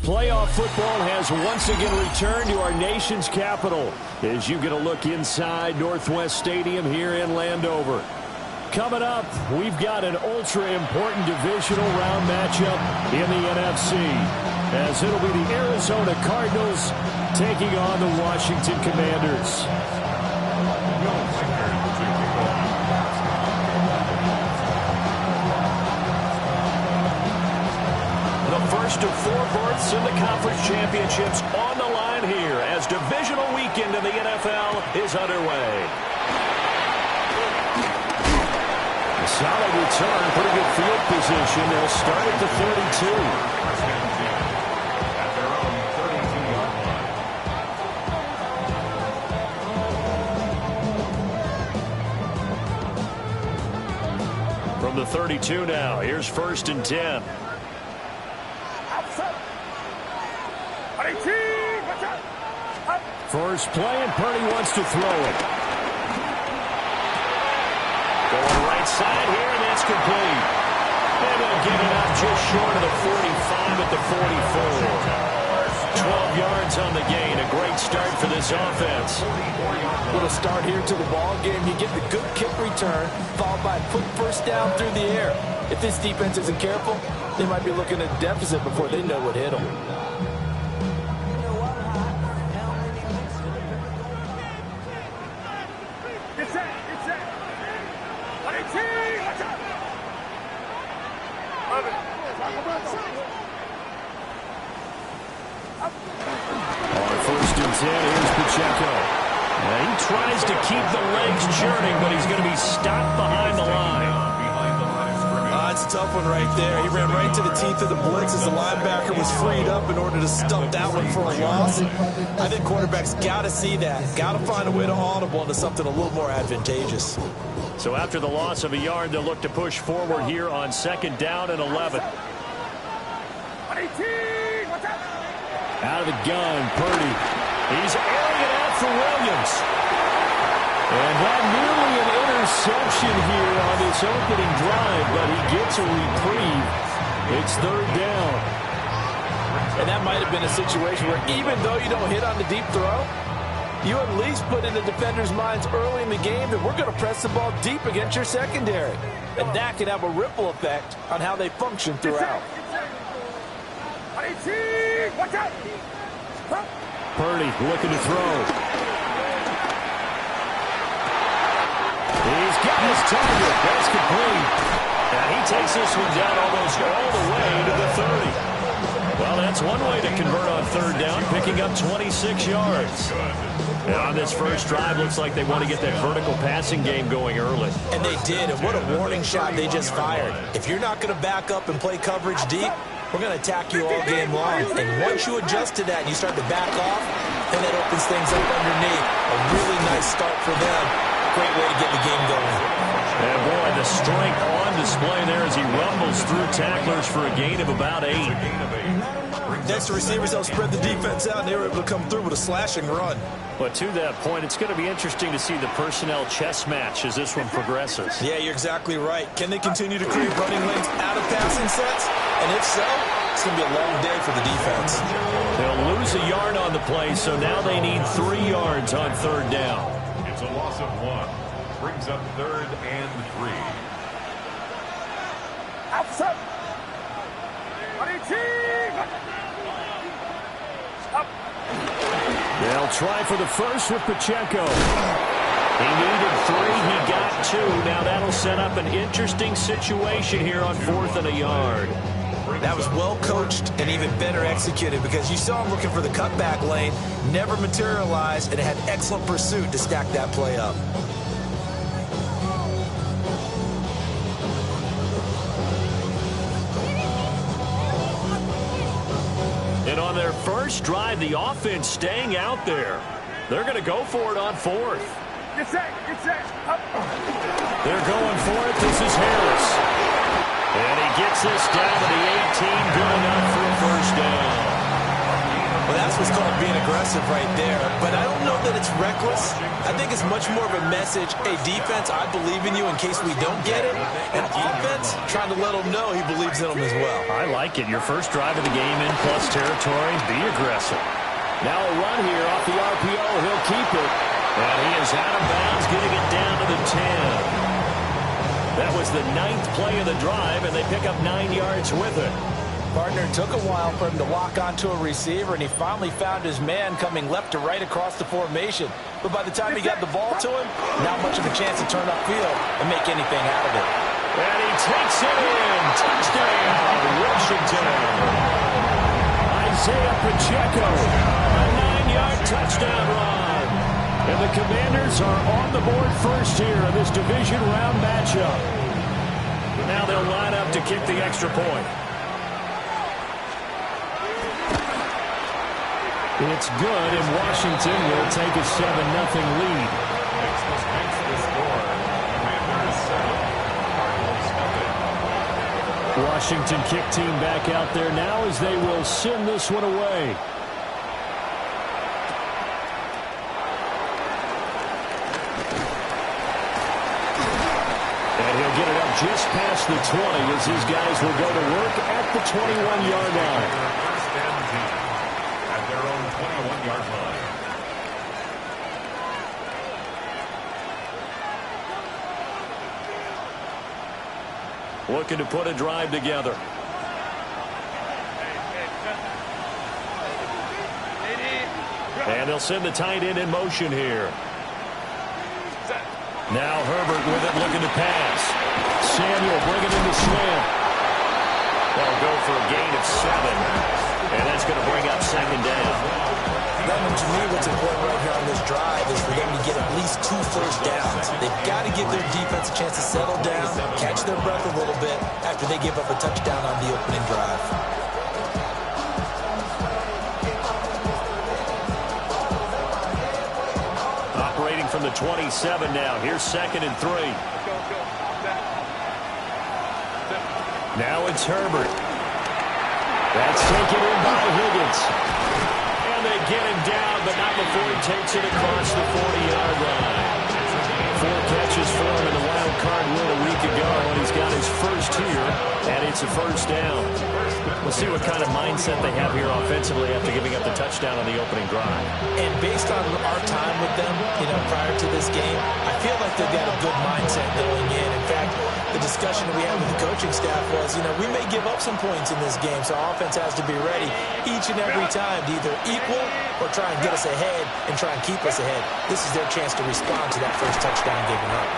Playoff football has once again returned to our nation's capital as you get a look inside Northwest Stadium here in Landover. Coming up, we've got an ultra-important divisional round matchup in the NFC, as it'll be the Arizona Cardinals taking on the Washington Commanders. First of 4 berths in the conference championships on the line here as divisional weekend in the NFL is underway. A solid return, pretty good field position. They'll start at the 32. From the 32 now, here's 1st and 10. First play, and Purdy wants to throw it. Going right side here, and that's complete. And they'll get it up just short of the 45 at the 44. 12 yards on the gain. A great start for this offense. Little start here to the ball game. You get the good kick return, followed by a quick first down through the air. If this defense isn't careful, they might be looking at a deficit before they know what hit them. He tries to keep the legs churning, but he's going to be stopped behind the line. It's a tough one right there. He ran right to the teeth of the blitz as the linebacker was freed up in order to stuff that one for a loss. I think quarterbacks got to see that. Got to find a way to audible into something a little more advantageous. So after the loss of a yard, they'll look to push forward here on 2nd down and 11. Out of the gun, Purdy. He's airing it out for Williams. And that nearly an interception here on this opening drive, but he gets a reprieve. It's 3rd down. And that might have been a situation where even though you don't hit on the deep throw, you at least put in the defender's minds early in the game that we're going to press the ball deep against your secondary. And that can have a ripple effect on how they function throughout. Purdy looking to throw. He's got his target. That's complete. And he takes this one down almost all the way to the 30. Well, that's one way to convert on 3rd down, picking up 26 yards. And on this first drive, looks like they want to get that vertical passing game going early. And they did, and what a warning shot they just fired. If you're not going to back up and play coverage deep, we're going to attack you all game long. And once you adjust to that and you start to back off, then that opens things up underneath. A really nice start for them. Great way to get the game going. And boy, the strength on display there as he rumbles through tacklers for a gain of about 8. Next, the receivers help spread the defense out, and they were able to come through with a slashing run. But to that point, it's going to be interesting to see the personnel chess match as this one progresses. Yeah, you're exactly right. Can they continue to create running lanes out of passing sets? And if so, it's going to be a long day for the defense. They'll lose a yard on the play, so now they need 3 yards on 3rd down. It's a loss of 1. Brings up 3rd and 3. Outside. They'll try for the first with Pacheco. He needed 3. He got 2. Now that'll set up an interesting situation here on 4th and a yard. That was well coached and even better executed because you saw him looking for the cutback lane, never materialized, and had excellent pursuit to stack that play up. And on their first drive, the offense staying out there. They're going to go for it on 4th. Get set. They're going for it. This is Harris. And he gets this down to the 18, good enough for a first down. Well, that's what's called being aggressive right there. But I don't know that it's reckless. I think it's much more of a message. Hey, defense, I believe in you in case we don't get it. And offense, trying to let him know he believes in him as well. I like it. Your first drive of the game in plus territory. Be aggressive. Now a run here off the RPO. He'll keep it. And he is out of bounds, getting it down to the 10. That was the 9th play of the drive, and they pick up 9 yards with it. Partner, took a while for him to lock onto a receiver, and he finally found his man coming left to right across the formation. But by the time he got the ball to him, not much of a chance to turn upfield and make anything out of it. And he takes it in. Touchdown, Washington. Isaiah Pacheco, a 9-yard touchdown run. And the Commanders are on the board first here in this division round matchup. Now they'll line up to kick the extra point. It's good, and Washington will take a 7-0 lead. Washington kick team back out there now as they will send this one away. And he'll get it up just past the 20 as these guys will go to work at the 21-yard line. Their own 21-yard line. Looking to put a drive together. And they'll send the tight end in motion here. Now Herbert with it, looking to pass. Samuel bringing in the slam. They'll go for a gain of 7. And that's going to bring up second down. To me, what's important right here on this drive is for them to get at least 2 first downs. They've got to give their defense a chance to settle down, catch their breath a little bit after they give up a touchdown on the opening drive. Operating from the 27 now. Here's 2nd and 3. Now it's Herbert. That's taken in by Higgins. And they get him down, but not before he takes it across the 40-yard line. 4 catches for him in the wild card win a week ago, and he's got his first here, and it's a first down. We'll see what kind of mindset they have here offensively after giving up the touchdown on the opening drive. And based on our time with them, prior to this game, I feel like they've got a good mindset going in. In fact, the discussion we had with the coaching staff was, we may give up some points in this game, so our offense has to be ready each and every time to either equal or try and get us ahead and try and keep us ahead. This is their chance to respond to that first touchdown given up.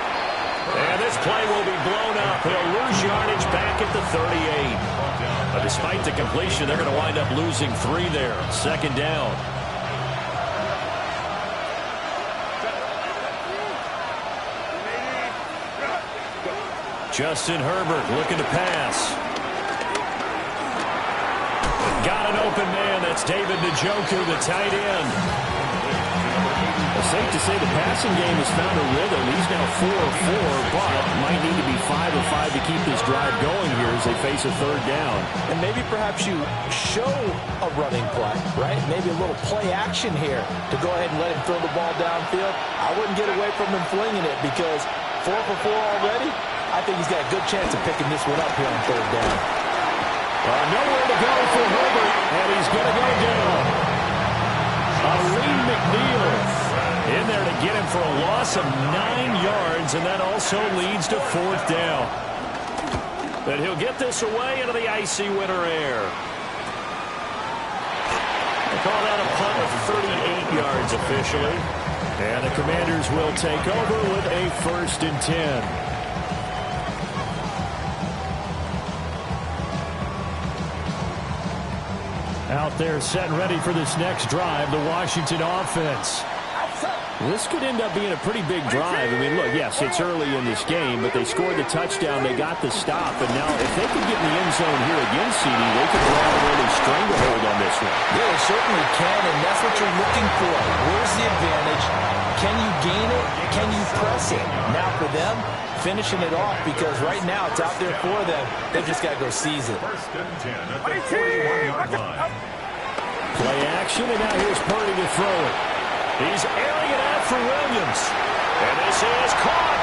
And this play will be blown up. He'll lose yardage back at the 38. But despite the completion, they're going to wind up losing 3 there. Second down. Justin Herbert looking to pass. Got an open man. That's David Njoku, the tight end. It's safe to say the passing game has found a rhythm. He's now 4 of 4, but might need to be 5 of 5 to keep this drive going here as they face a third down. And maybe perhaps you show a running play, right? Maybe a little play action here to go ahead and let him throw the ball downfield. I wouldn't get away from him flinging it because 4 for 4 already. I think he's got a good chance of picking this one up here on third down. Nowhere to go for Herbert, and he's going to go down. Aleem McNeil in there to get him for a loss of 9 yards, and that also leads to 4th down. But he'll get this away into the icy winter air. They call that a punt of 38 yards officially. And the Commanders will take over with a 1st and 10. Out there set and ready for this next drive, the Washington offense. This could end up being a pretty big drive. I mean, look, yes, it's early in this game, but they scored the touchdown, they got the stop, and now if they could get in the end zone here again, CD, they could grab a really stranglehold on this one. Yeah, they certainly can, and that's what you're looking for. Where's the advantage? Can you gain it? Can you press it? Now for them, finishing it off, because right now it's out there for them. They've just got to go seize it. 1st and 10 at the 41-yard line. Play action, and now here's Purdy to throw it. He's airing it out for Williams. And this is caught.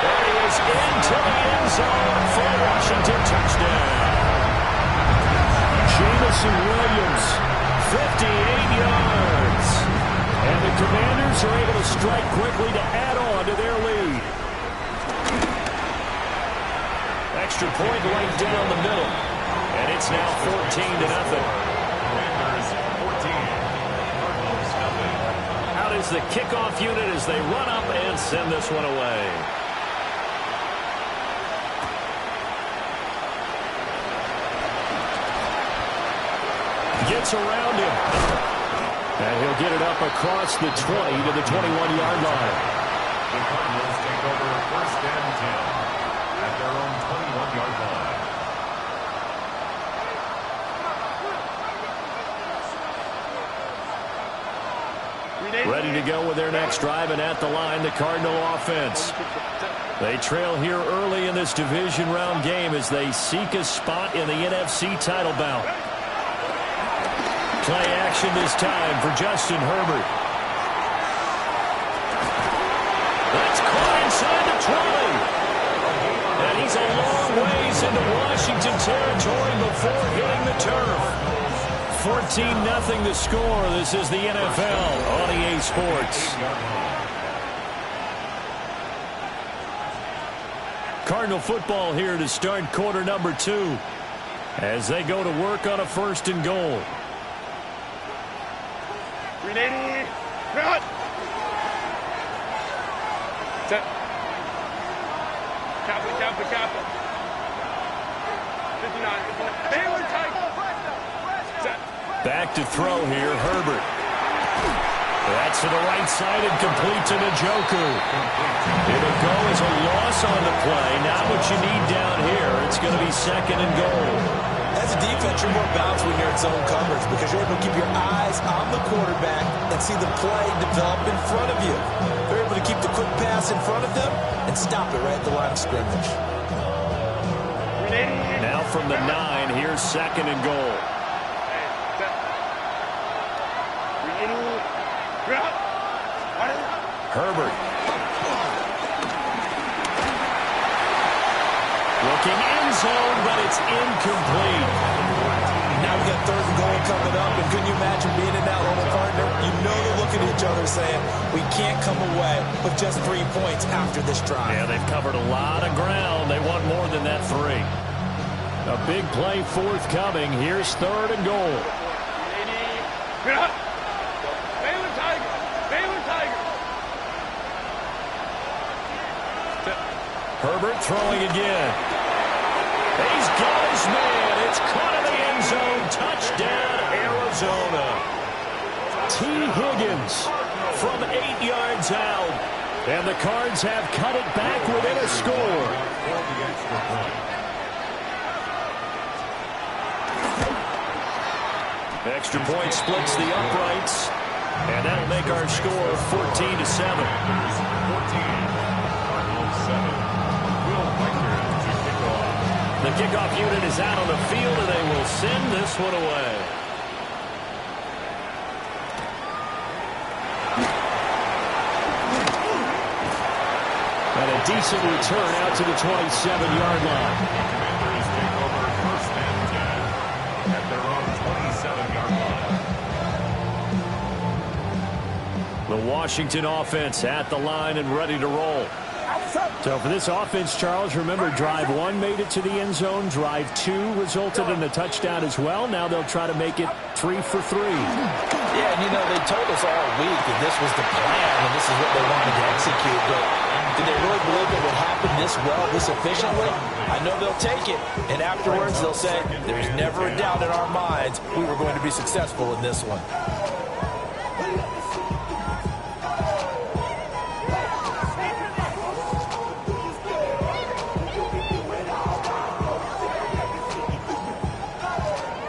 And he is into the end zone for Washington. Jackson Williams, 58 yards. And the Commanders are able to strike quickly to add on to their lead. Extra point right down the middle. And it's now 14-0. Commanders 14. Cardinals nothing. Out is the kickoff unit as they run up and send this one away. Gets around him. And he'll get it up across the 20 to the 21-yard line. The Cardinals take over 1st and 10 at their own 21-yard line. Ready to go with their next drive, and at the line, the Cardinal offense. They trail here early in this division round game as they seek a spot in the NFC title bout. Play action this time for Justin Herbert. That's caught inside the 20. And he's a long ways into Washington territory before hitting the turf. 14-0 the score. This is the NFL on EA Sports. Cardinal football here to start quarter number 2 as they go to work on a 1st and goal. 380. Cut. Set. Kappa. 59. Baylor tight. Set. Back to throw here, Herbert. That's to the right side and complete to Njoku. It'll go as a loss on the play. Not what you need down here. It's going to be 2nd and goal. As a defense, you're more balanced when you're in zone coverage because you're able to keep your eyes on the quarterback and see the play develop in front of you. You're able to keep the quick pass in front of them and stop it right at the line of scrimmage. Now from the 9, here's 2nd and goal. Herbert. Looking end zone, but it's incomplete. Now we got 3rd and goal coming up, and can you imagine being in that little partner? You know they're looking at each other saying, we can't come away with just 3 points after this drive. Yeah, they've covered a lot of ground. They want more than that 3. A big play forthcoming. Here's 3rd and goal. Baylor Tiger. Herbert throwing again. He's got his man. It's caught in the end zone. Touchdown, Arizona. T. Higgins from 8 yards out. And the Cards have cut it back within a score. Extra point splits the uprights. And that'll make our score 14-7. 14. The kickoff unit is out on the field, and they will send this one away. And a decent return out to the 27-yard line. Commanders take over 1st and 10 at their own 27-yard line. The Washington offense at the line and ready to roll. So for this offense, Charles, remember drive 1 made it to the end zone. Drive 2 resulted in a touchdown as well. Now they'll try to make it 3 for 3. Yeah, and you know, they told us all week that this was the plan and this is what they wanted to execute. But did they really believe it would happen this well, this efficiently? I know they'll take it. And afterwards, they'll say, there's never a doubt in our minds we were going to be successful in this one.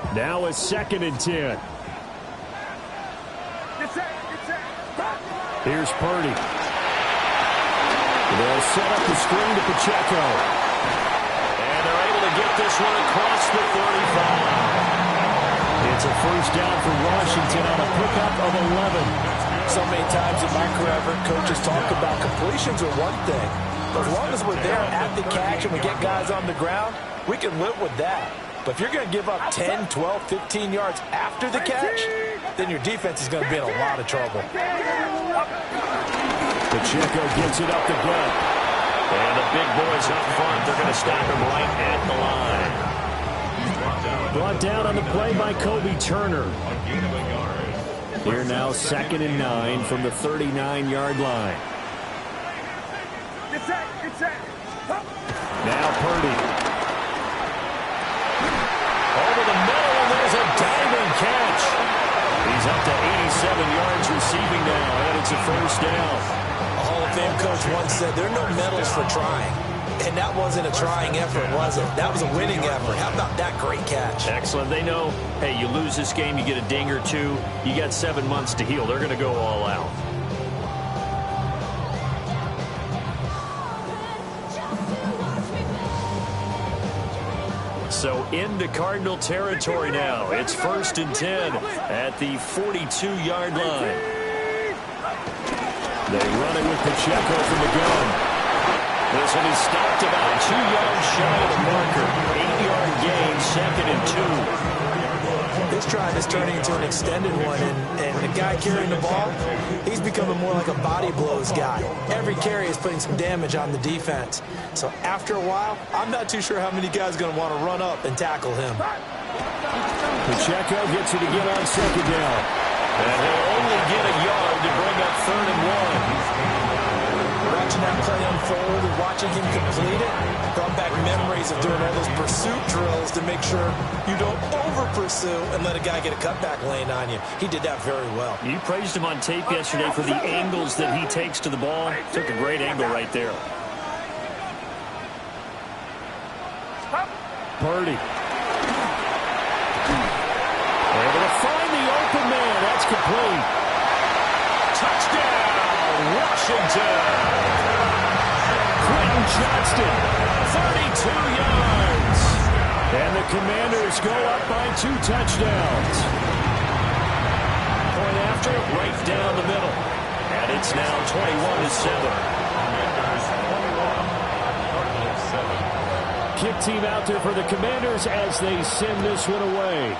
Now a 2nd and 10. Here's Purdy. They'll set up the screen to Pacheco. And they're able to get this one across the 35. It's a 1st down for Washington on a pickup of 11. So many times in my career, I've heard coaches talk about completions are one thing. But as long as we're there at the catch and we get guys on the ground, we can live with that. But if you're going to give up 10, 12, 15 yards after the catch, then your defense is going to be in a lot of trouble. Pacheco gets it up the gut. And the big boys up front, they're going to stop him right at the line. Brought down on the play by Kobe Turner. Here now 2nd and 9 from the 39-yard line. Now Purdy. Over the middle, and there's a diving catch. He's up to 87 yards receiving now, and it's a first down. A Hall of Fame coach once said there are no medals for trying. And that wasn't a trying effort, was it? That was a winning effort. How about that great catch? Excellent. They know, hey, you lose this game, you get a ding or two, you got 7 months to heal. They're going to go all out. So into Cardinal territory now. It's 1st and 10 at the 42-yard line. They run it with Pacheco from the gun. This will be stopped about 2 yards shy of the marker. 8-yard gain, 2nd and 2. This drive is turning into an extended one, and the guy carrying the ball, he's becoming more like a body blows guy. Every carry is putting some damage on the defense. So after a while, I'm not too sure how many guys are going to want to run up and tackle him. Pacheco gets it again on 2nd down. And he'll only get a yard to bring up 3rd and 1. Watching that play unfold and watching him complete it brought back memories of doing all those pursuit drills to make sure you don't over-pursue and let a guy get a cutback lane on you. He did that very well. You praised him on tape yesterday for the angles that he takes to the ball. Took a great angle right there. Purdy. Able to find the open man. That's complete. Touchdown, Washington. Quentin Johnston, 32 yards. And the Commanders go up by 2 touchdowns. Point after, right down the middle. And it's now 21-7. Kick team out there for the Commanders as they send this one away.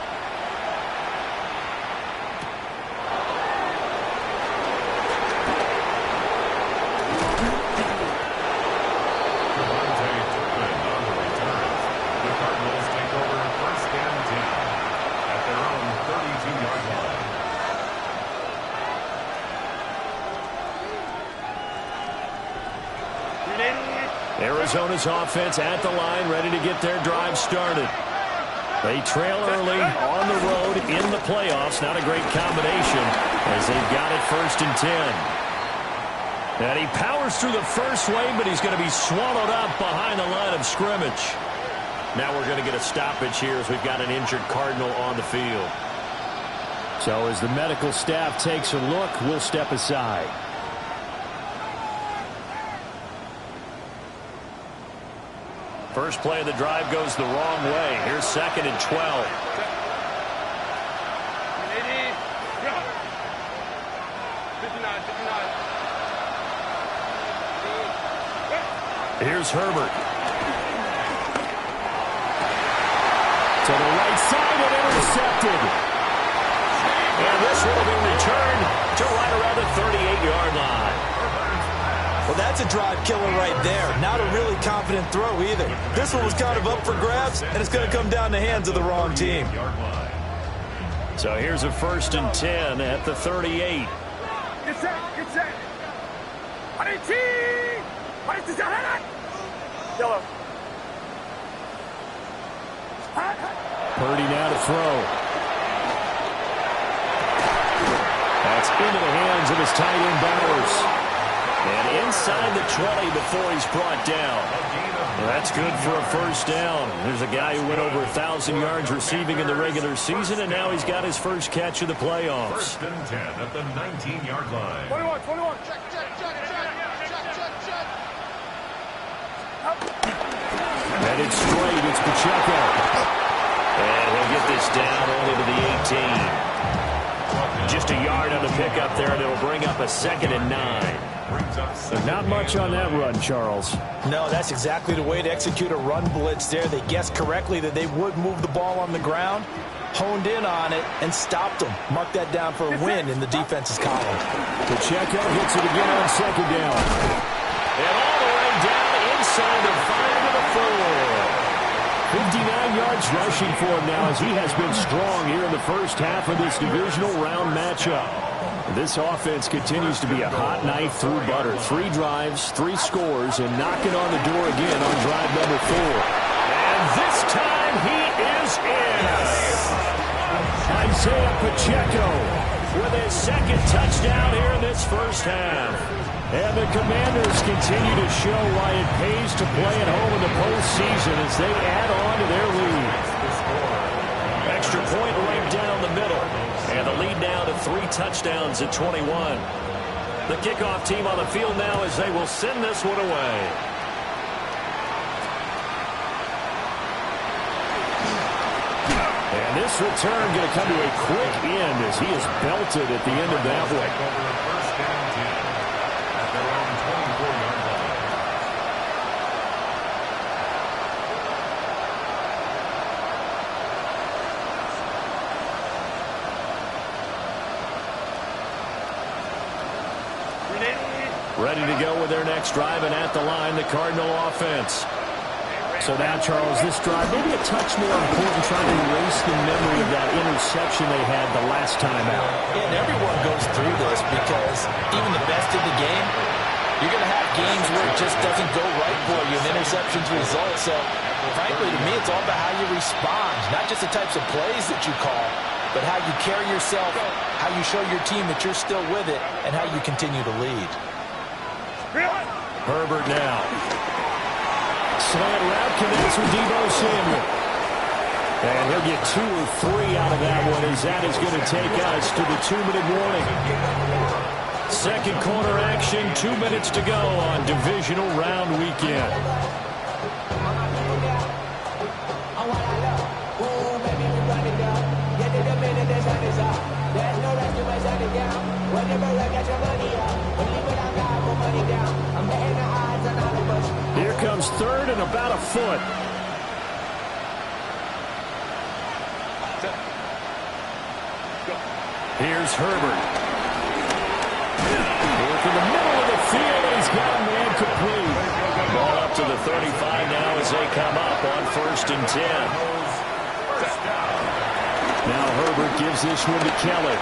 Arizona's offense at the line, ready to get their drive started. They trail early on the road in the playoffs. Not a great combination as they've got it 1st and 10. And he powers through the first wave, but he's going to be swallowed up behind the line of scrimmage. Now we're going to get a stoppage here as we've got an injured Cardinal on the field. So as the medical staff takes a look, we'll step aside. First play of the drive goes the wrong way. Here's 2nd and 12. Here's Herbert. To the right side and intercepted. And this will be returned to right around the 38-yard line. Well, that's a drive killer right there. Not a really confident throw either. This one was kind of up for grabs, and it's going to come down the hands of the wrong team. So here's a 1st and 10 at the 38. Get set. Yellow. Purdy now to throw. That's into the hands of his tight end Bowers. And inside the 20 before he's brought down. Well, that's good for a first down. There's a guy who went over 1,000 yards receiving in the regular season, and now he's got his first catch of the playoffs. 1st and 10 at the 19-yard line. 21. Check. And it's straight. It's Pacheco. And he'll get this down only to the 18. Just a yard on the pickup there, and it'll bring up a 2nd and 9. brings up second. Not much on that run, Charles. No, that's exactly the way to execute a run blitz there. They guessed correctly that they would move the ball on the ground, honed in on it, and stopped them. Mark that down for a win in the defense's column. Pacheco hits it again on second down. And all the way down inside the 5 to the 4. 59 yards rushing for him now as he has been strong here in the first half of this divisional round matchup. This offense continues to be a hot knife through butter. 3 drives, 3 scores, and knocking on the door again on drive number 4. And this time he is in. Isaiah Pacheco with his second touchdown here in this first half. And the Commanders continue to show why it pays to play at home in the postseason as they add on to their lead. Extra point right down the middle. And the lead now to 3 touchdowns at 21. The kickoff team on the field now as they will send this one away. And this return going to come to a quick end as he is belted at the end of that one. First and 10 at their own 24-yard line. Ready to go with their next drive, and at the line, the Cardinal offense. So now, Charles, this drive maybe a touch more important, trying to erase the memory of that interception they had the last time out. And everyone goes through this because even the best in the game, you're going to have games where it just doesn't go right for you, and interceptions result. So, frankly, to me, it's all about how you respond, not just the types of plays that you call, but how you carry yourself, how you show your team that you're still with it, and how you continue to lead. Herbert now. Slant route connects with Deebo Samuel. And he'll get 2 or 3 out of that one as that is going to take us to the 2-minute warning. Second quarter action, 2 minutes to go on divisional round weekend. Here comes third and about a foot. Here's Herbert. From the middle of the field, and he's got a man complete. Ball up to the 35 now as they come up on 1st and 10. Now Herbert gives this one to Kelly.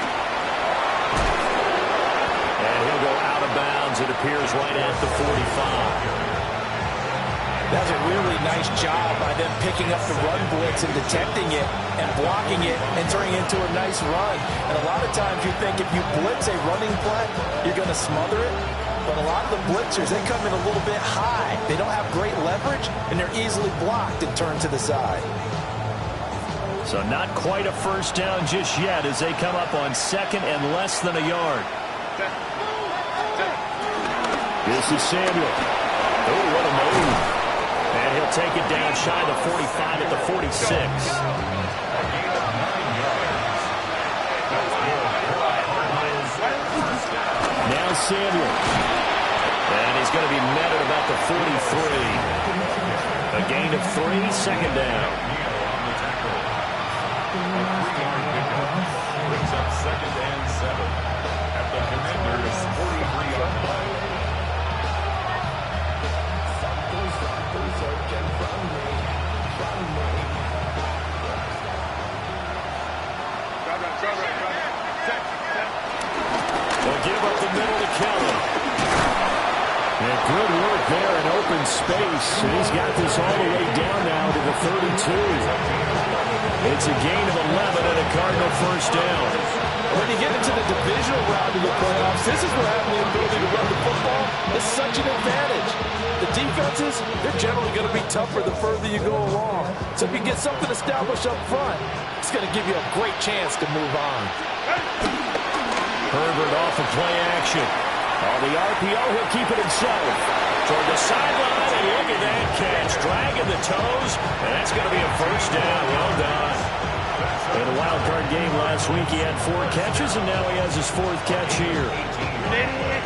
And he'll go out of bounds, it appears, right at the 45. That's a really nice job by them picking up the run blitz and detecting it and blocking it and turning it into a nice run. And a lot of times you think if you blitz a running play, you're going to smother it. But a lot of the blitzers, they come in a little bit high. They don't have great leverage, and they're easily blocked and turned to the side. So not quite a first down just yet as they come up on 2nd and less than a yard. This is Samuel. Oh, what a move. And he'll take it down shy of the 45 at the 46. Now Samuel. And he's going to be met at about the 43. A gain of 3, second down. Brings up 2nd and 7 at the Commanders' 43-yard line. They'll give up the middle to Kelly. And good work there in open space. And he's got this all the way down now to the 32. It's a gain of 11 and a Cardinal first down. When you get into the divisional round of the playoffs, this is where having the ability to run the football is such an advantage. The defenses, they're generally going to be tougher the further you go along. So if you get something established up front, it's going to give you a great chance to move on. Herbert off of play action. On the RPO, he'll keep it himself. Toward the sideline, and look at that catch. Dragging the toes, and that's going to be a first down. Well done. And In the wild card game last week, he had 4 catches, and now he has his 4th catch here.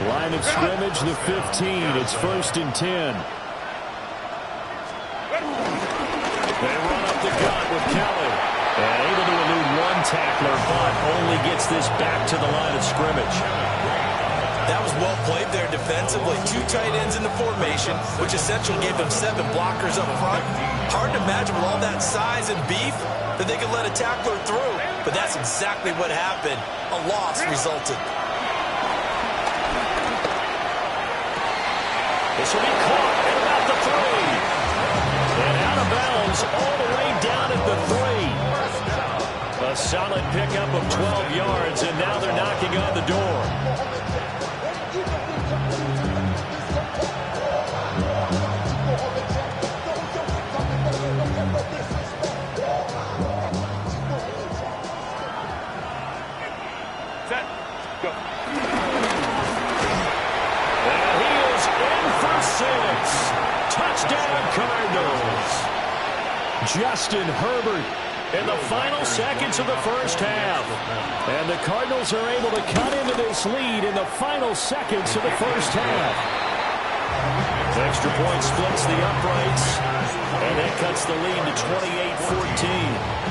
Line of scrimmage, the 15. It's 1st and 10. They run up the gut with Kelly. And able to elude 1 tackler, but only gets this back to the line of scrimmage. That was well played there defensively. 2 tight ends in the formation, which essentially gave them 7 blockers up front. Hard to imagine with all that size and beef that they could let a tackler through. But that's exactly what happened. A loss resulted. This will be caught at about the 3. And out of bounds all the way down at the 3. A solid pickup of 12 yards, and now they're knocking on the door. Set. Go. And he is in for 6. Touchdown, Cardinals. Justin Herbert in the final seconds of the first half. And the Cardinals are able to cut into this lead in the final seconds of the first half. Extra point splits the uprights, and that cuts the lead to 28-14.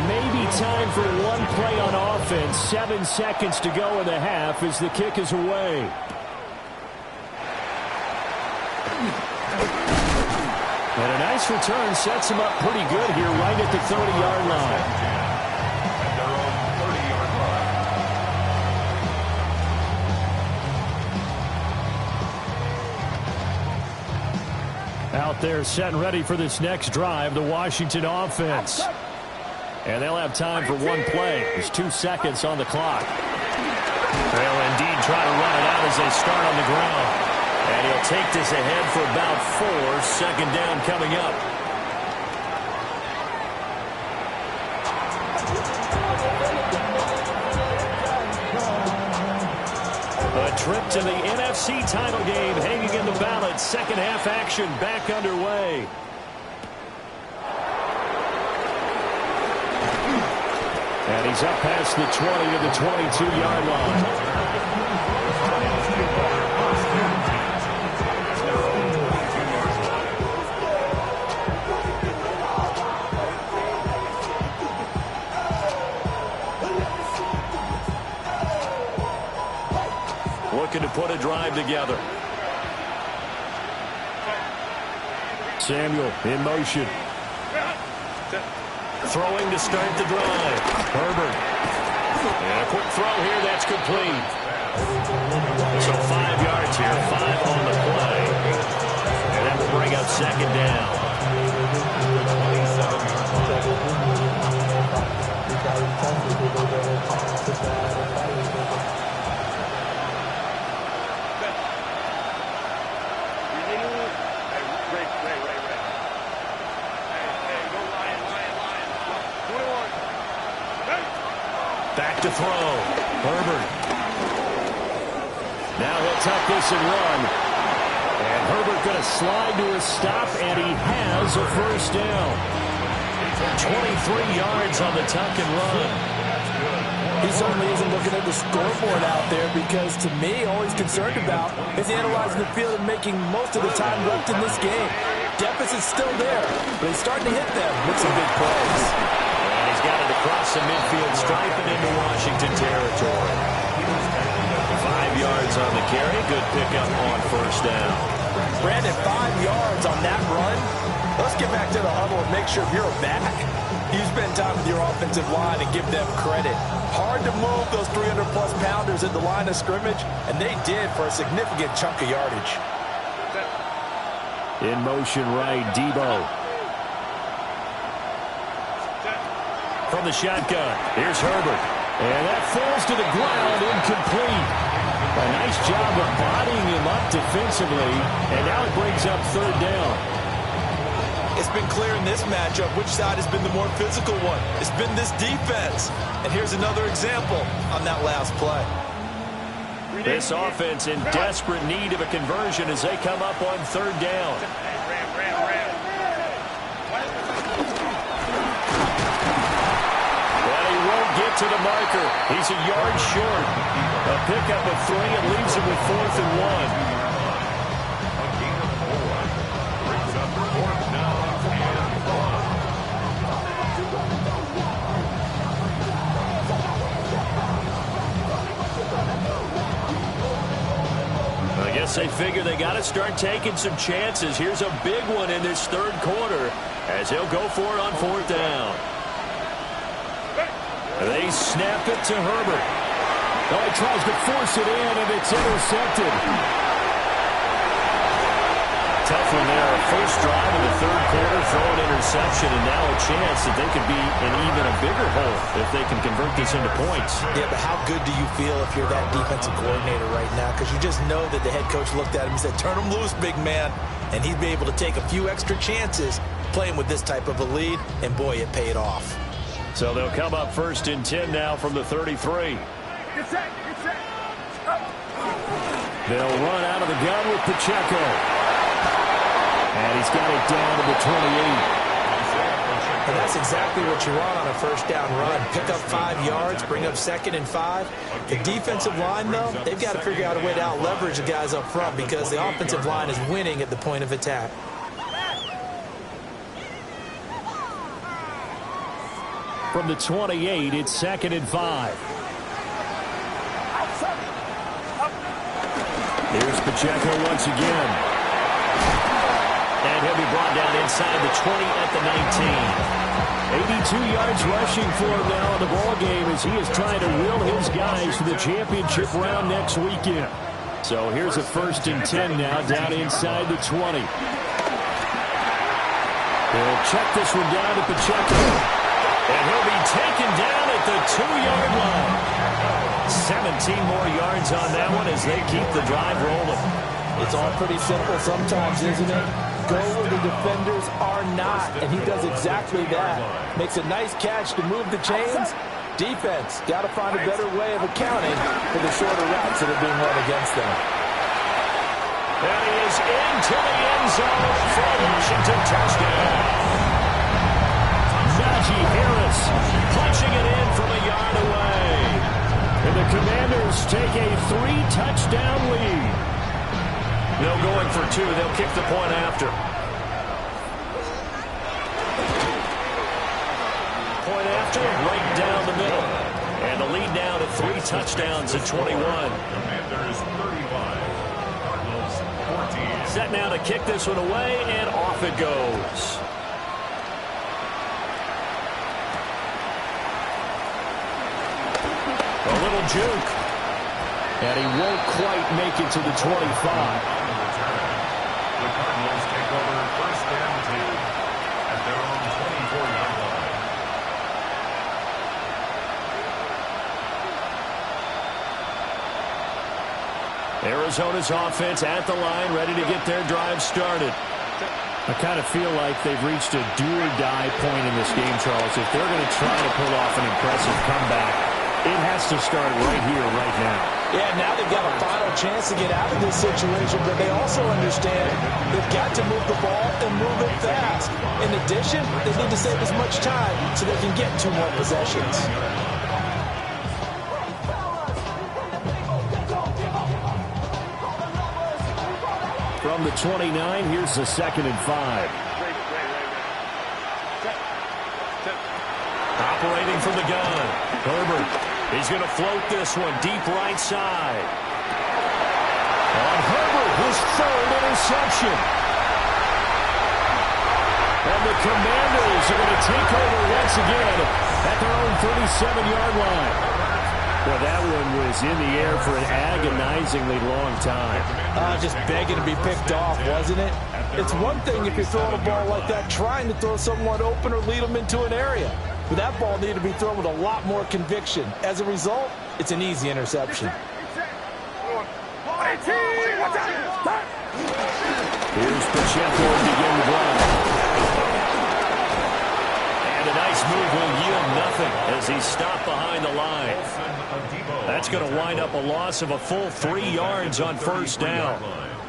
Maybe time for one play on offense. 7 seconds to go in the half as the kick is away. And a nice return sets him up pretty good here right at the 30-yard line. At their own 30-yard line. Out there set and ready for this next drive, the Washington offense. And they'll have time for one play. There's 2 seconds on the clock. They'll indeed try to run it out as they start on the ground. And he'll take this ahead for about 4. 2nd down coming up. A trip to the NFC title game hanging in the balance. Second half action back underway. And he's up past the 20 of the 22-yard line. Looking to put a drive together. Samuel in motion. Throwing to start the drive. Herbert. And a quick throw here. That's complete. So 5 yards here. 5 on the play. And that will bring up 2nd down. Back to throw. Herbert. Now he'll tuck this and run. And Herbert going to slide to a stop, and he has a 1st down. 23 yards on the tuck and run. He certainly isn't looking at the scoreboard out there because, to me, all he's concerned about is analyzing the field and making most of the time left in this game. Deficit's still there, but he's starting to hit them with some big plays. And he's got it across the midfield stripe and into Washington territory. 5 yards on the carry. Good pickup on 1st down. Brandon, 5 yards on that run. Let's get back to the huddle and make sure you're back. You spend time with your offensive line and give them credit. Hard to move those 300-plus pounders at the line of scrimmage, and they did for a significant chunk of yardage. In motion right, Debo. From the shotgun, here's Herbert. And that falls to the ground, incomplete. A nice job of bodying him up defensively, and now it brings up 3rd down. It's been clear in this matchup which side has been the more physical one. It's been this defense. And here's another example on that last play. This offense in desperate need of a conversion as they come up on 3rd down. it to the marker. He's a yard short. A pickup of 3 and leaves him with 4th and 1. A gain of 4 brings up 4th down and 1. I guess they figure they got to start taking some chances. Here's a big one in this third quarter as he'll go for it on 4th down. They snap it to Herbert. Oh, he tries to force it in, and it's intercepted. Tough one there. First drive in the third quarter, throw an interception, and now a chance that they could be in even a bigger hole if they can convert this into points. Yeah, but how good do you feel if you're that defensive coordinator right now? Because you just know that the head coach looked at him and said, turn him loose, big man. And he'd be able to take a few extra chances playing with this type of a lead, and boy, it paid off. So they'll come up 1st and 10 now from the 33. They'll run out of the gun with Pacheco. And he's got it down to the 28. And that's exactly what you want on a first down run. Pick up 5 yards, bring up 2nd and 5. The defensive line, though, they've got to figure out a way to out-leverage the guys up front because the offensive line is winning at the point of attack. From the 28, it's 2nd and 5. Here's Pacheco once again. And he'll be brought down inside the 20 at the 19. 82 yards rushing for him now in the ball game as he is trying to will his guys to the championship round next weekend. So here's a 1st and 10 now down inside the 20. They'll check this one down to Pacheco. And he'll be taken down at the 2-yard line. 17 more yards on that one as they keep the drive rolling. It's all pretty simple sometimes, isn't it? Go where the defenders are not, and he does exactly that. Makes a nice catch to move the chains. Defense, got to find a better way of accounting for the shorter routes that are being run against them. And he is into the end zone for a Washington touchdown. Najee Harris punching it in from a yard away. And the Commanders take a 3-touchdown lead. No going for 2. They'll kick the point after. Point after, right down the middle. And the lead now to 3 touchdowns at 21. Commanders 35, Cardinals 14. Set now to kick this one away, and off it goes. A little juke. And he won't quite make it to the 25. The Cardinals take over 1st and 10 at their own 24-yard line. Arizona's offense at the line, ready to get their drive started. I kind of feel like they've reached a do-or-die point in this game, Charles. If they're going to try to pull off an impressive comeback, it has to start right here, right now. Yeah, now they've got a final chance to get out of this situation, but they also understand they've got to move the ball and move it fast. In addition, they need to save as much time so they can get 2 more possessions. From the 29, here's the 2nd and 5. Operating from the gun. Herbert. He's going to float this one deep right side. On Herbert, his 3rd interception. And the Commanders are going to take over once again at their own 37-yard line. Well, that one was in the air for an agonizingly long time. Just begging to be picked off, wasn't it? It's one thing if you're throwing a ball like that, trying to throw someone open or lead them into an area. But that ball needed to be thrown with a lot more conviction. As a result, it's an easy interception. Here's Pacheco to begin the drive. And a nice move will yield nothing as he's stopped behind the line. That's going to wind up a loss of a full 3 yards on 1st down.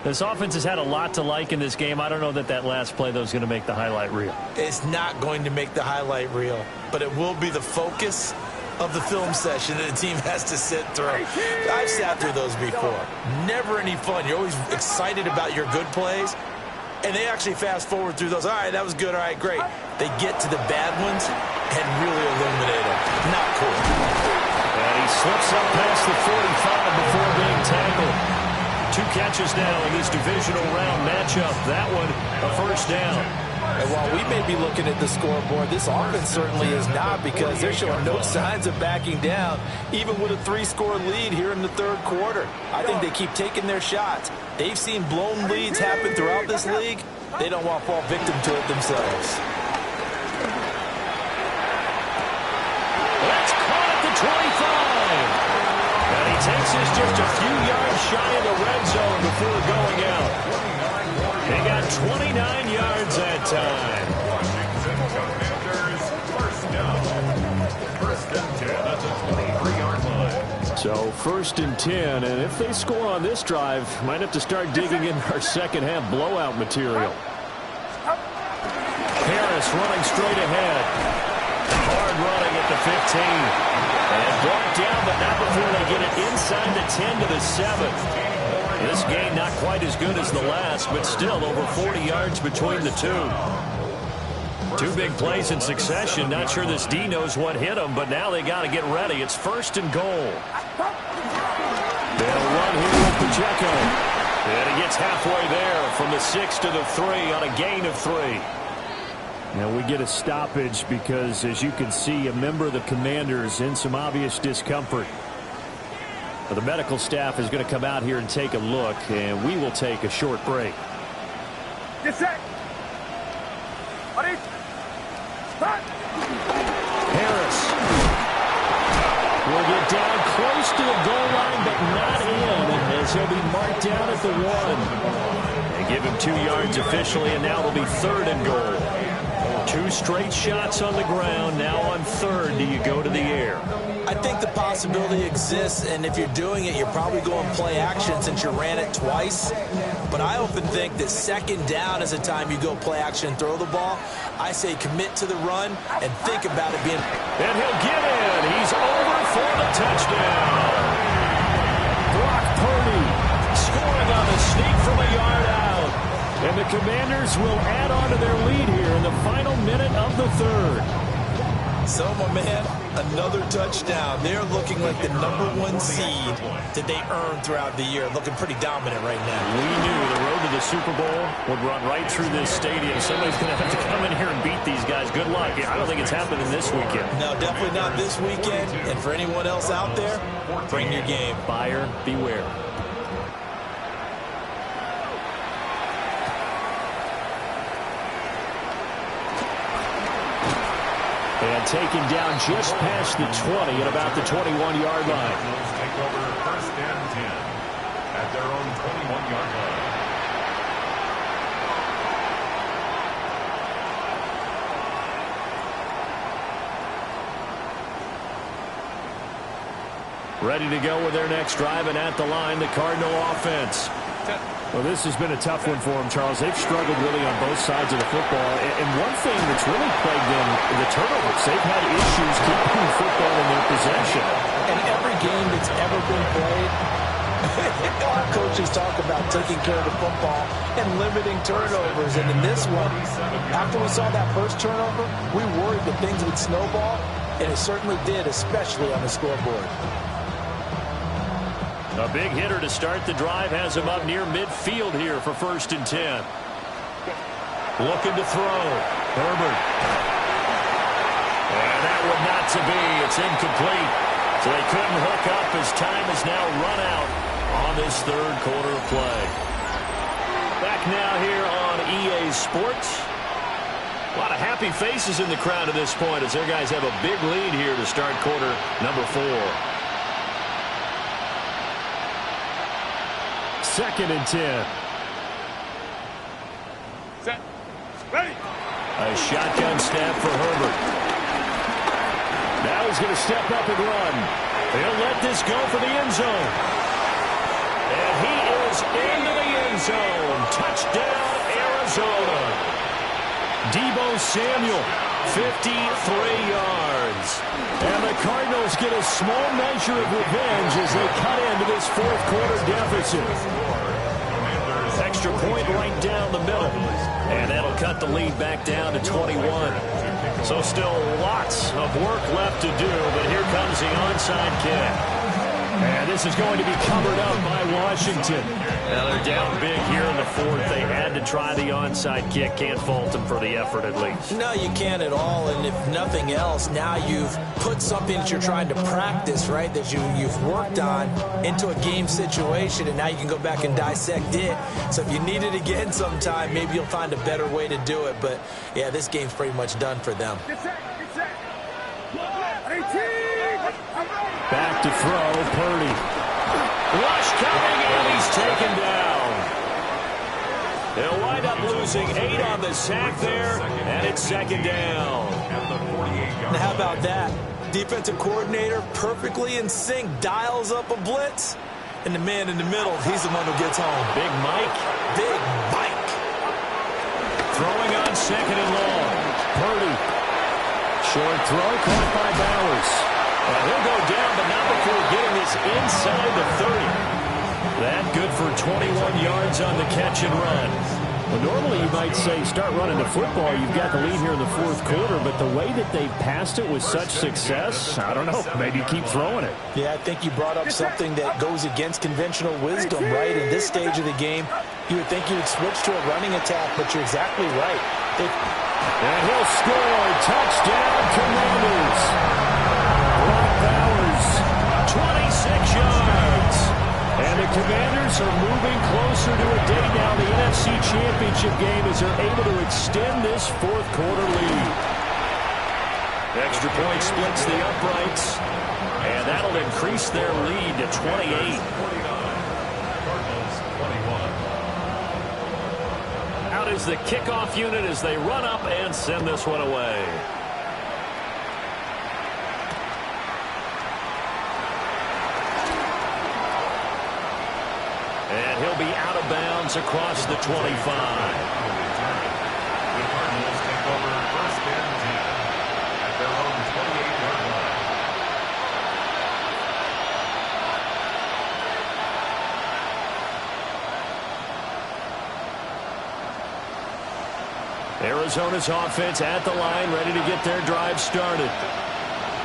This offense has had a lot to like in this game. I don't know that last play, though, is going to make the highlight reel. It's not going to make the highlight reel, but it will be the focus of the film session that a team has to sit through. I've sat through those before. Never any fun. You're always excited about your good plays, and they actually fast forward through those. All right, that was good. All right, great. They get to the bad ones and really illuminate them. Not cool. And he slips up past the 45 before being tackled. 2 catches now in this divisional round matchup. That one, a first down. And while we may be looking at the scoreboard, this offense certainly is not, because they're showing no signs of backing down, even with a 3-score lead here in the third quarter. I think they keep taking their shots. They've seen blown leads happen throughout this league. They don't want to fall victim to it themselves. That's caught at the 25. And he takes us just a few yards shy of the red zone before going out. They got 29 yards that time. First and 10 at the 23-yard line. So 1st and 10, and if they score on this drive, might have to start digging in our second-half blowout material. Harris running straight ahead. Hard running at the 15. And brought down, but not before they get it inside the 10 to the 7. This game not quite as good as the last, but still over 40 yards between the two. 2 big plays in succession. Not sure this D knows what hit them, but now they got to get ready. It's 1st and goal. They'll run here with Pacheco. And he gets halfway there from the 6 to the 3 on a gain of 3. Now we get a stoppage because, as you can see, a member of the Commanders in some obvious discomfort. The medical staff is going to come out here and take a look, and we will take a short break. Get set. Ready? Start. Harris will get down close to the goal line, but not in, as he'll be marked down at the 1. They give him 2 yards officially, and now it'll be 3rd and goal. 2 straight shots on the ground. Now on 3rd, do you go to the air? I think the possibility exists, and if you're doing it, you're probably going play action since you ran it twice. But I often think that 2nd down is a time you go play action and throw the ball. I say commit to the run and think about it being... And he'll get in. He's over for the touchdown. Brock Purdy scoring on the sneak from a yard out. And the Commanders will add on to their lead here in the final minute of the 3rd. So, my man, another touchdown. They're looking like the #1 seed that they earned throughout the year. Looking pretty dominant right now. We knew the road to the Super Bowl would run right through this stadium. Somebody's going to have to come in here and beat these guys. Good luck. I don't think it's happening this weekend. No, definitely not this weekend. And for anyone else out there, bring your game. Buyer beware. And taken down just past the 20 at about the 21-yard line. Take over 1st and 10 at their own 21-yard line. Ready to go with their next drive, and at the line, the Cardinal offense. Well, this has been a tough one for them, Charles. They've struggled really on both sides of the football. And one thing that's really plagued them, the turnovers. They've had issues keeping the football in their possession. And every game that's ever been played, our coaches talk about taking care of the football and limiting turnovers. And in this one, after we saw that first turnover, we worried that things would snowball, and it certainly did, especially on the scoreboard. A big hitter to start the drive has him up near midfield here for 1st and 10. Looking to throw. Herbert. And that one not to be. It's incomplete. So they couldn't hook up as time has now run out on this 3rd quarter of play. Back now here on EA Sports. A lot of happy faces in the crowd at this point as their guys have a big lead here to start quarter number 4. 2nd and 10. Set. Ready. A shotgun snap for Herbert. Now he's going to step up and run. He'll let this go for the end zone. And he is into the end zone. Touchdown, Arizona. Deebo Samuel, 53 yards. And the Cardinals Eagles get a small measure of revenge as they cut into this fourth quarter deficit. Extra point right down the middle. And that'll cut the lead back down to 21. So still lots of work left to do, but here comes the onside kick. And this is going to be covered up by Washington. Now they're down big here in the fourth. They had to try the onside kick. Can't fault them for the effort at least. No, you can't at all. And if nothing else, now you've put something that you're trying to practice, right, that you've worked on into a game situation, and now you can go back and dissect it. So if you need it again sometime, maybe you'll find a better way to do it. But, yeah, this game's pretty much done for them. Back to throw, Purdy. Rush coming, and he's taken down. They'll wind up losing 8 on the sack there, and it's second down. Now, how about that? Defensive coordinator perfectly in sync, dials up a blitz, and the man in the middle, he's the one who gets home. Big Mike. Big Mike. Throwing on second and long. Purdy. Short throw, caught by Bowers. And he'll go down, but not before getting this inside the 30. That good for 21 yards on the catch and run. Well, normally you might say start running the football. You've got the lead here in the fourth quarter, but the way that they've passed it with such success, I don't know, maybe keep throwing it. Yeah, I think you brought up something that goes against conventional wisdom, right? In this stage of the game, you would think you would switch to a running attack, but you're exactly right. And he'll score. Touchdown, Commanders. Bowers, 26 yards. And the Commanders are moving closer to a day now, the NFC Championship game, as they're able to extend this fourth quarter lead. Extra point splits the uprights, and that'll increase their lead to 28. Out is the kickoff unit as they run up and send this one away. And he'll be out of bounds across the 25. The Cardinals take over first and 10 at their own 28-yard line. Arizona's offense at the line, ready to get their drive started.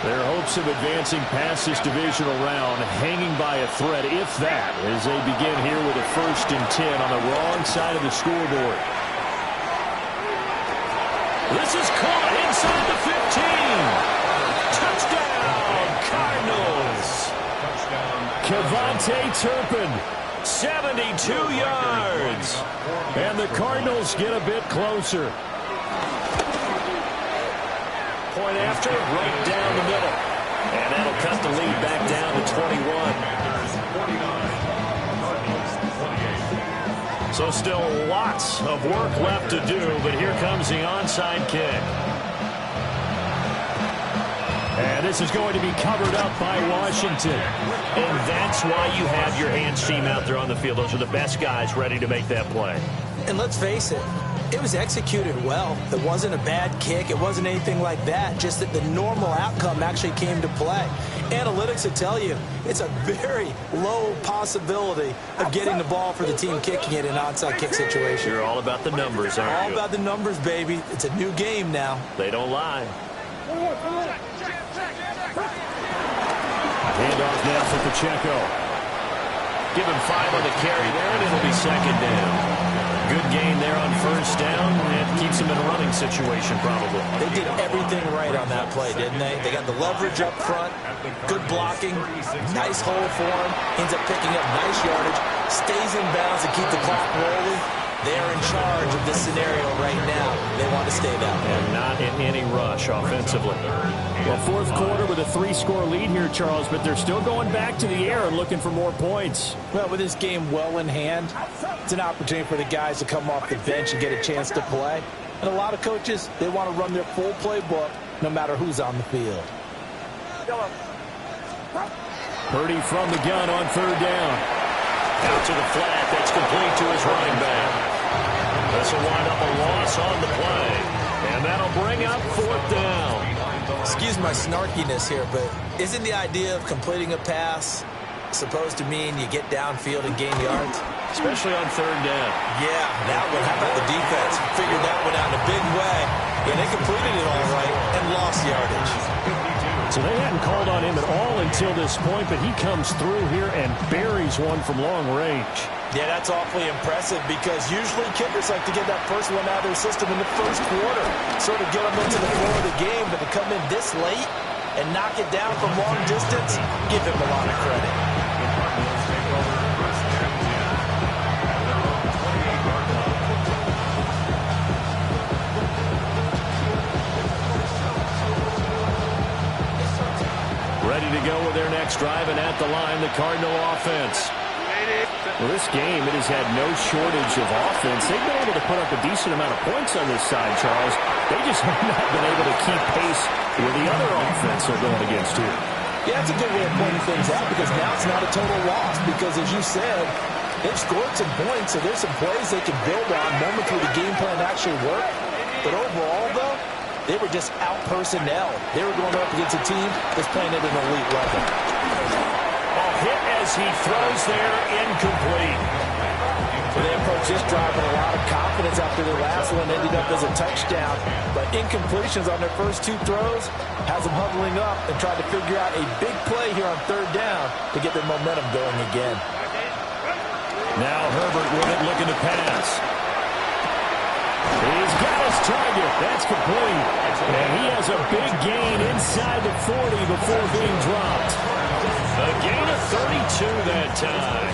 Their hopes of advancing past this divisional round hanging by a thread, if that, as they begin here with a 1st and 10 on the wrong side of the scoreboard. This is caught inside the 15. Touchdown, Cardinals. Kevontae Turpin, 72 yards. And the Cardinals get a bit closer. Point after, right down the middle. And that'll cut the lead back down to 21. So still lots of work left to do, but here comes the onside kick. And this is going to be covered up by Washington. And that's why you have your hands team out there on the field. Those are the best guys ready to make that play. And let's face it, it was executed well. It wasn't a bad kick. It wasn't anything like that. Just that the normal outcome actually came to play. Analytics will tell you it's a very low possibility of getting the ball for the team kicking it in an onside kick situation. You're all about the numbers, aren't you? All about the numbers, baby. It's a new game now. They don't lie. Handoff now for Pacheco. Give him 5 on the carry there, and it'll be second down. Good gain there on first down. It keeps him in a running situation, probably. They did everything right on that play, didn't they? They got the leverage up front, good blocking, nice hole for him, ends up picking up nice yardage, stays in bounds to keep the clock rolling. They're in charge of this scenario right now. They want to stay that way. And not in any rush offensively. Well, fourth quarter with a 3-score lead here, Charles, but they're still going back to the air and looking for more points. Well, with this game well in hand, it's an opportunity for the guys to come off the bench and get a chance to play. And a lot of coaches, they want to run their full playbook no matter who's on the field. Purdy from the gun on third down. Out to the flat. That's complete to his running back. This will wind up a loss on the play. And that'll bring up fourth down. Excuse my snarkiness here, but isn't the idea of completing a pass supposed to mean you get downfield and gain yards? Especially on third down. Yeah, that one. How about the defense? Figured that one out in a big way. And they completed it all right and lost yardage. So they hadn't called on him at all until this point, but he comes through here and buries one from long range. Yeah, that's awfully impressive because usually kickers like to get that first one out of their system in the first quarter, sort of get them into the flow of the game, but to come in this late and knock it down from long distance, give him a lot of credit. Ready to go with their next drive, and at the line, the Cardinal offense. Well, this game, it has had no shortage of offense. They've been able to put up a decent amount of points on this side, Charles. They just have not been able to keep pace with the other offense they're going against here. Yeah, that's a good way of pointing things out because now it's not a total loss because, as you said, they've scored some points, so there's some plays they can build on moments where the game plan actually worked. But overall, though, they were just out personnel. They were going up against a team that's playing at an elite level. Hit as he throws there, incomplete. So they approach this drive with a lot of confidence after their last one ended up as a touchdown. But incompletions on their first two throws has them huddling up and trying to figure out a big play here on third down to get their momentum going again. Now Herbert with it, looking to pass. He's got his target. That's complete. And he has a big gain inside the 40 before being dropped. A gain of 32 that time.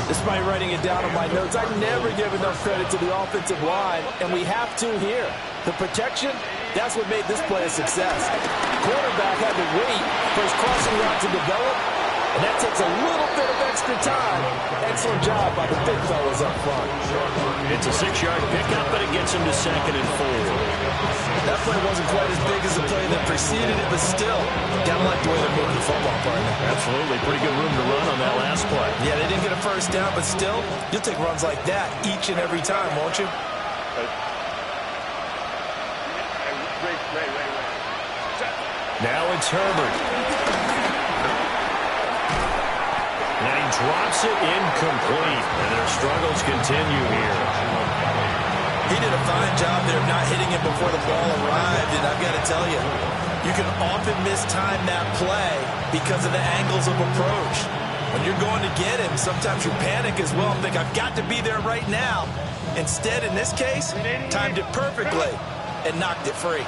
Despite writing it down on my notes, I never give enough credit to the offensive line, and we have to here. The protection, that's what made this play a success. Quarterback had to wait for his crossing route to develop, and that takes a little bit of extra time. Excellent job by the big fellas up front. It's a 6-yard pickup, but it gets him to 2nd and 4. That play wasn't quite as big as the play that preceded it, but still, gotta like the way they're moving the football, partner. Absolutely. Pretty good room to run on that last play. Yeah, they didn't get a first down, but still, you'll take runs like that each and every time, won't you? Now it's Herbert. And he drops it incomplete. And their struggles continue here. He did a fine job there of not hitting him before the ball arrived, and I've got to tell you, you can often mistime that play because of the angles of approach. When you're going to get him, sometimes you panic as well and think, I've got to be there right now. Instead, in this case, timed it perfectly and knocked it free.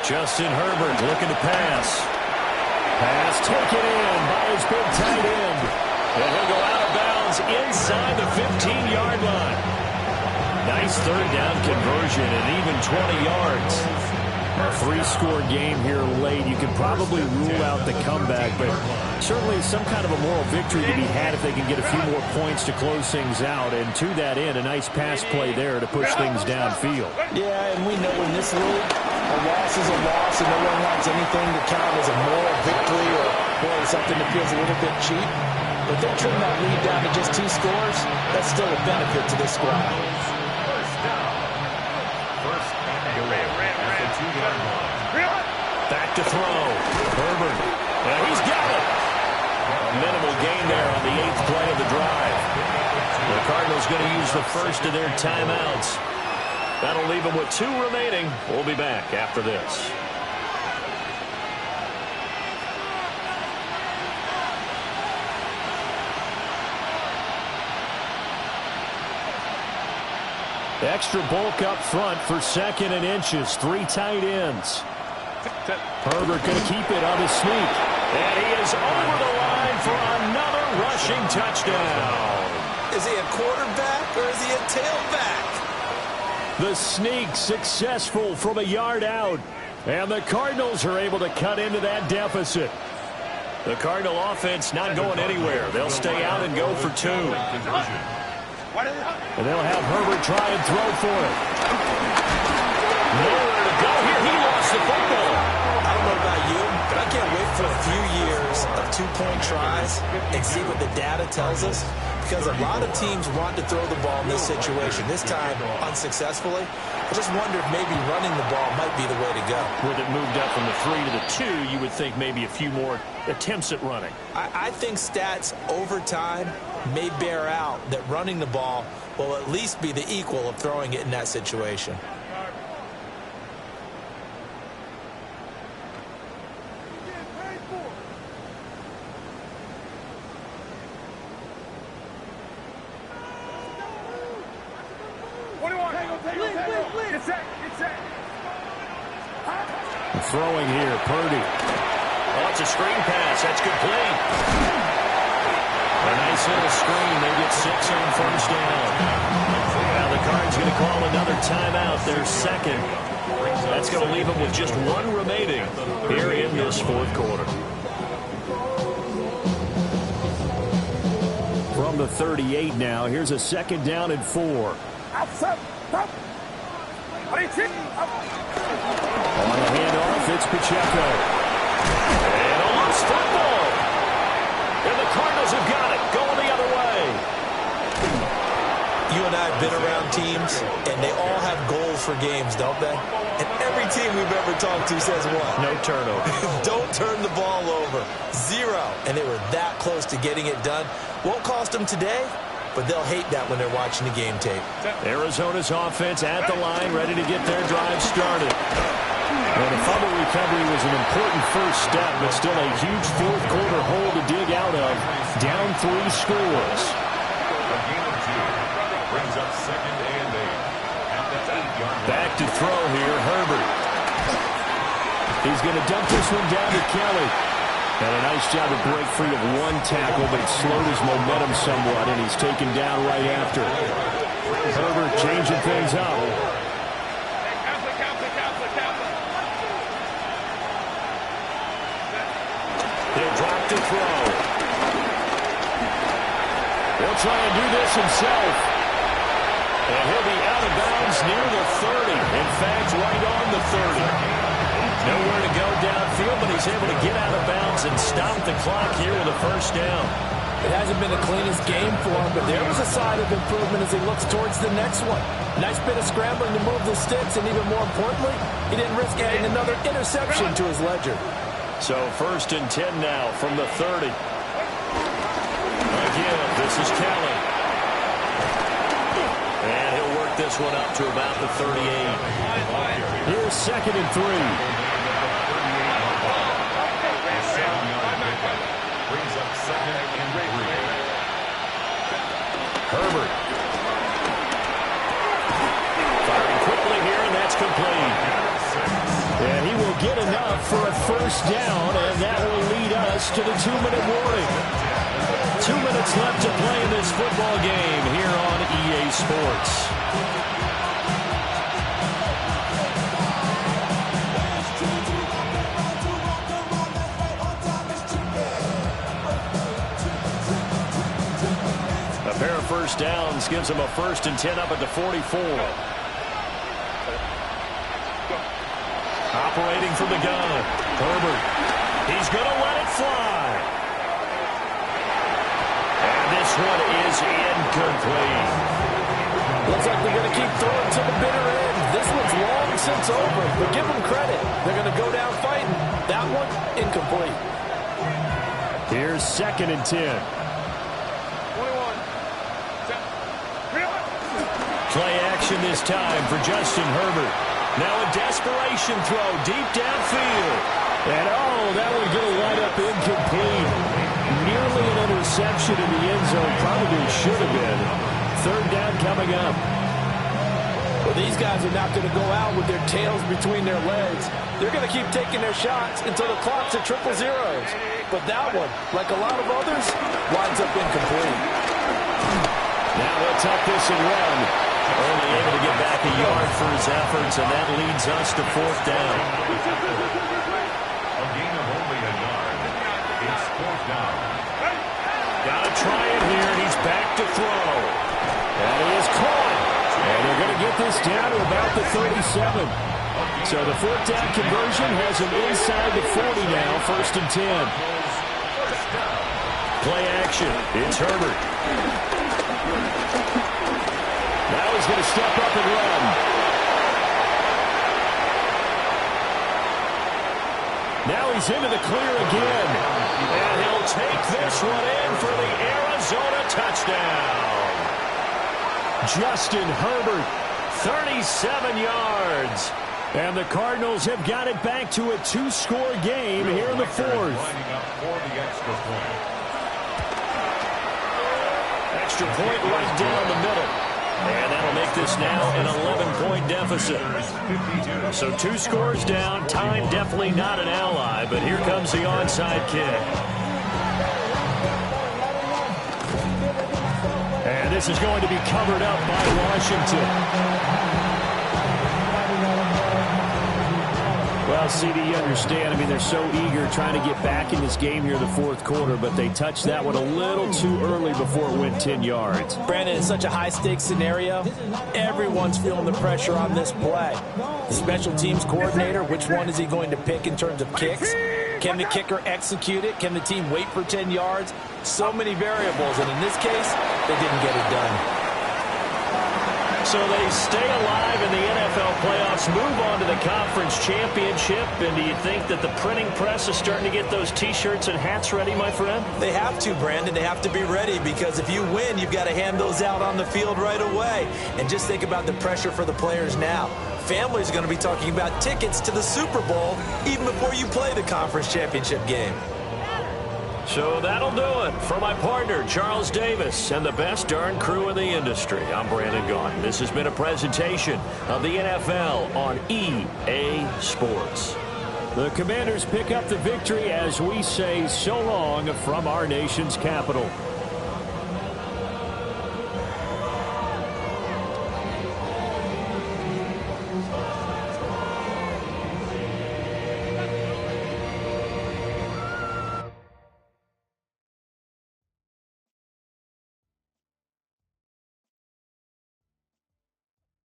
Justin Herbert looking to pass. Pass taken in by his big tight end. And he'll go out of bounds inside the 15-yard line. Nice third down conversion and even 20 yards. A 3-score game here late. You can probably rule out the comeback, but certainly some kind of a moral victory to be had if they can get a few more points to close things out. And to that end, a nice pass play there to push things downfield. Yeah, and we know in this league, a loss is a loss, and no one wants anything to count as a moral victory or something that feels a little bit cheap. But they trim that lead down to just 2 scores. That's still a benefit to this squad. Back to throw. Herbert. And he's got it. Minimal gain there on the 8th play of the drive. The Cardinals going to use the first of their timeouts. That'll leave them with 2 remaining. We'll be back after this. Extra bulk up front for 2nd and inches. 3 tight ends. Herbert going to keep it on his sneak. And he is over the line for another rushing touchdown. Is he a quarterback or is he a tailback? The sneak successful from a yard out. And the Cardinals are able to cut into that deficit. The Cardinal offense not going anywhere. They'll stay out and go for 2. And they'll have Herbert try and throw for it. Nowhere to go here. He lost the football. I don't know about you, but I can't wait for a few years of 2-point tries analyze and see what the data tells us? Because a lot of teams want to throw the ball in this situation. This time, unsuccessfully. I just wonder if maybe running the ball might be the way to go. With it moved up from the 3 to the 2, you would think maybe a few more attempts at running. I think stats over time may bear out that running the ball will at least be the equal of throwing it in that situation. Throwing here, Purdy. Oh, it's a screen pass. That's complete. A nice little screen. They get 6 on first down. Now the Cards going to call another timeout, their second. That's going to leave them with just 1 remaining here in this fourth quarter. From the 38 now, here's a 2nd down and 4. On the handoff, it's Pacheco. And a loose football. And the Cardinals have got it. Going the other way. You and I have been around teams, and they all have goals for games, don't they? And every team we've ever talked to says what? No turnover. Don't turn the ball over. 0. And they were that close to getting it done. Won't cost them today, but they'll hate that when they're watching the game tape. Arizona's offense at the line, ready to get their drive started. Well, the fumble recovery was an important first step, but still a huge fourth quarter hole to dig out of. Down 3 scores. A gain of 2 brings up 2nd and 8 at the 8-yard line. Back to throw here, Herbert. He's going to dump this one down to Kelly. And a nice job to break free of 1 tackle, but it slowed his momentum somewhat, and he's taken down right after. Herbert changing things up. He'll drop to throw. He'll try and do this himself. And he'll be out of bounds near the 30. In fact, right on the 30. Nowhere to go downfield, but he's able to get out of bounds and stop the clock here with a first down. It hasn't been the cleanest game for him, but there was a sign of improvement as he looks towards the next one. Nice bit of scrambling to move the sticks, and even more importantly, he didn't risk adding another interception to his ledger. So 1st and 10 now from the 30. Again, this is Kelly. And he'll work this one up to about the 38. Here's 2nd and 3. Brings up 2nd and 3. Herbert. Firing quickly here, and that's complete. And he will get enough for a first down, and that will lead us to the 2-minute warning. 2 minutes left to play in this football game here on EA Sports. A pair of first downs gives him a 1st and 10 up at the 44. Operating from the gun, Herbert. He's going to let it fly. And this one is incomplete. Looks like they're going to keep throwing to the bitter end. This one's long since over, but give them credit. They're going to go down fighting. That one, incomplete. Here's 2nd and 10. Play action this time for Justin Herbert. Now a desperation throw deep downfield. And that one going to line up incomplete. Nearly an interception in the end zone. Probably should have been. 3rd down coming up. Well, these guys are not going to go out with their tails between their legs. They're going to keep taking their shots until the clock's at 000. But that one, like a lot of others, winds up incomplete. Now he'll tuck this and run. Only able to get back a yard for his efforts, and that leads us to 4th down. A gain of only a yard. It's 4th down. Got to try it here, and he's back to throw. And he is caught. And they're going to get this down to about the 37. So the 4th down conversion has him inside the 40 now, 1st and 10. play action. It's Herbert. Now he's going to step up and run. Now he's into the clear again. And he'll take this one in for the Arizona touchdown. Justin Herbert, 37 yards. And the Cardinals have got it back to a 2-score game here in the fourth. Lining up for the extra point. Extra point right down the middle. And that'll make this now an 11-point deficit. So 2 scores down. Time definitely not an ally, but here comes the onside kick. And this is going to be covered up by Washington. Well, CD, you understand. I mean, they're so eager trying to get back in this game here in the fourth quarter, but they touched that one a little too early before it went 10 yards. Brandon, it's such a high-stakes scenario. Everyone's feeling the pressure on this play. The special teams coordinator, which one is he going to pick in terms of kicks? Can the kicker execute it? Can the team wait for 10 yards? So many variables, and in this case, they didn't get it done. So they stay alive in the NFL playoffs, move on to the conference championship. And do you think that the printing press is starting to get those T-shirts and hats ready, my friend? They have to, Brandon. They have to be ready because if you win, you've got to hand those out on the field right away. And just think about the pressure for the players now. Families are going to be talking about tickets to the Super Bowl even before you play the conference championship game. So that'll do it for my partner, Charles Davis, and the best darn crew in the industry. I'm Brandon Gaughan. This has been a presentation of the NFL on EA Sports. The Commanders pick up the victory as we say so long from our nation's capital.